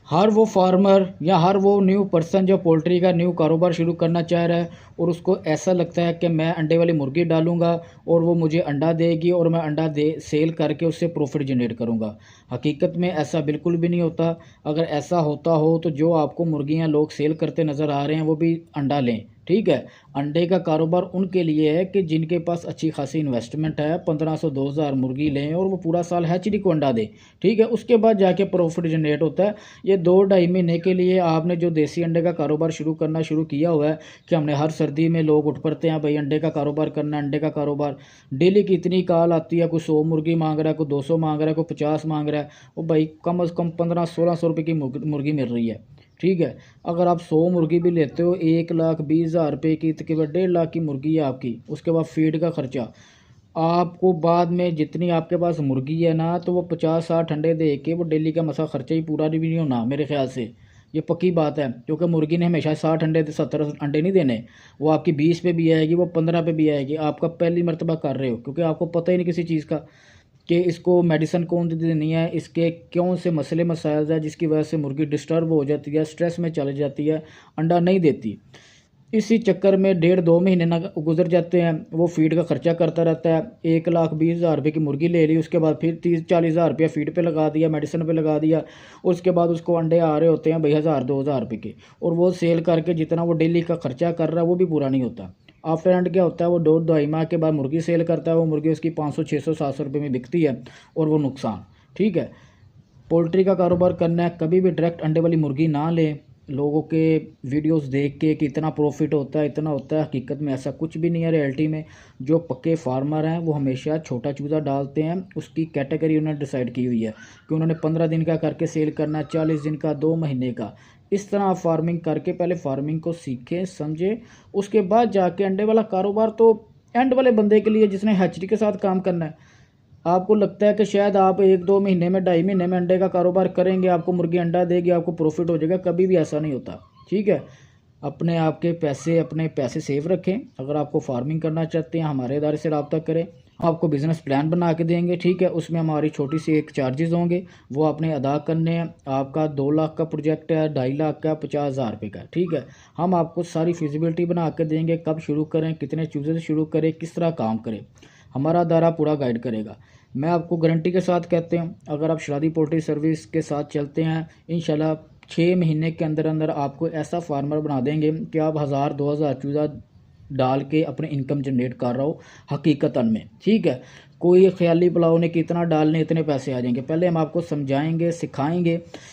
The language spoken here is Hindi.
हर वो फार्मर या हर वो न्यू पर्सन जो पोल्ट्री का न्यू कारोबार शुरू करना चाह रहा है और उसको ऐसा लगता है कि मैं अंडे वाली मुर्गी डालूंगा और वो मुझे अंडा देगी और मैं अंडा दे सेल करके उससे प्रॉफिट जनरेट करूंगा। हकीकत में ऐसा बिल्कुल भी नहीं होता। अगर ऐसा होता हो तो जो आपको मुर्गियां लोग सेल करते नज़र आ रहे हैं वो भी अंडा लें। ठीक है। अंडे का कारोबार उनके लिए है कि जिनके पास अच्छी खासी इन्वेस्टमेंट है, 1500 2000 मुर्गी लें और वो पूरा साल हैचरी को अंडा दे। ठीक है, उसके बाद जाके प्रॉफिट जनरेट होता है। ये 2 ढाई महीने के लिए आपने जो देसी अंडे का कारोबार शुरू किया हुआ है कि हमने हर सर्दी में लोग उठ पड़ते हैं भाई अंडे का कारोबार करना है, अंडे का कारोबार। डेली की इतनी कॉल आती है, कोई 100 मुर्गी मांग रहा है, कोई 200 मांग रहा है, कोई 50 मांग रहा है। वो भाई कम अज़ कम 1500-1600 रुपये की मुर्गी मिल रही है। ठीक है। अगर आप 100 मुर्गी भी लेते हो 1,20,000 रुपये की, तकरीबन 1.5 लाख की मुर्गी है आपकी। उसके बाद फीड का खर्चा आपको बाद में जितनी आपके पास मुर्गी है ना, तो वो 50-60 अंडे दे के वो डेली का मसा खर्चा ही पूरा भी नहीं होना मेरे ख्याल से। ये पक्की बात है, क्योंकि मुर्गी ने हमेशा 60 अंडे 70 अंडे नहीं देने। वो आपकी 20 पे भी आएगी, वो 15 पे भी आएगी। आपका पहली मर्तबा कर रहे हो क्योंकि आपको पता ही नहीं किसी चीज़ का कि इसको मेडिसिन कौन सी देनी है, इसके कौन से मसले मसाइल है जिसकी वजह से मुर्गी डिस्टर्ब हो जाती है, स्ट्रेस में चली जाती है, अंडा नहीं देती। इसी चक्कर में 1.5-2 महीने ना गुजर जाते हैं, वो फीड का खर्चा करता रहता है। 1,20,000 रुपये की मुर्गी ले ली, उसके बाद फिर 30-40 हज़ार रुपया फीड पे लगा दिया, मेडिसिन पे लगा दिया। उसके बाद उसको अंडे आ रहे होते हैं भाई 1000-2000 रुपये के, और वो सेल करके जितना वो डेली का खर्चा कर रहा है वो भी पूरा नहीं होता। आफ्टर एंड क्या होता है, वो 2-2.5 माह के बाद मुर्गी सेल करता है, वो मुर्गी उसकी 500-600-700 रुपये में बिकती है और वो नुकसान। ठीक है। पोल्ट्री का कारोबार करना है, कभी भी डायरेक्ट अंडे वाली मुर्गी ना लें। लोगों के वीडियोस देख के कि इतना प्रॉफिट होता है, इतना होता है, हकीकत में ऐसा कुछ भी नहीं है। रियलिटी में जो पक्के फार्मर हैं वो हमेशा छोटा चूज़ा डालते हैं। उसकी कैटेगरी उन्होंने डिसाइड की हुई है कि उन्होंने 15 दिन का करके सेल करना, 40 दिन का, 2 महीने का। इस तरह आप फार्मिंग करके पहले फार्मिंग को सीखें, समझें, उसके बाद जाके अंडे वाला कारोबार तो एंड वाले बंदे के लिए जिसने हैचरी के साथ काम करना है। आपको लगता है कि शायद आप 1-2 महीने में, 2.5 महीने में अंडे का कारोबार करेंगे, आपको मुर्गी अंडा देगी, आपको प्रॉफिट हो जाएगा, कभी भी ऐसा नहीं होता। ठीक है। अपने पैसे सेव रखें। अगर आपको फार्मिंग करना चाहते हैं हमारे इदारे से रब्ता करें, हम आपको बिज़नेस प्लान बना के देंगे। ठीक है। उसमें हमारी छोटी सी एक चार्जेस होंगे, वो आपने अदा करने हैं। आपका 2 लाख का प्रोजेक्ट है, 2.5 लाख का, 50,000 रुपये का। ठीक है। हम आपको सारी फिजिबिलिटी बना के देंगे, कब शुरू करें, कितने चूज़े से शुरू करें, किस तरह काम करें, हमारा अदारा पूरा गाइड करेगा। मैं आपको गारंटी के साथ कहते हैं, अगर आप शरादी पोल्ट्री सर्विस के साथ चलते हैं, इंशाल्लाह 6 महीने के अंदर अंदर आपको ऐसा फार्मर बना देंगे कि आप 1000-2000 चूज़ा डाल के अपने इनकम जनरेट कर रहा हो हकीकतन में। ठीक है। कोई ख्याली पुलाव ने कितना डालने इतने पैसे आ जाएंगे। पहले हम आपको समझाएंगे, सिखाएंगे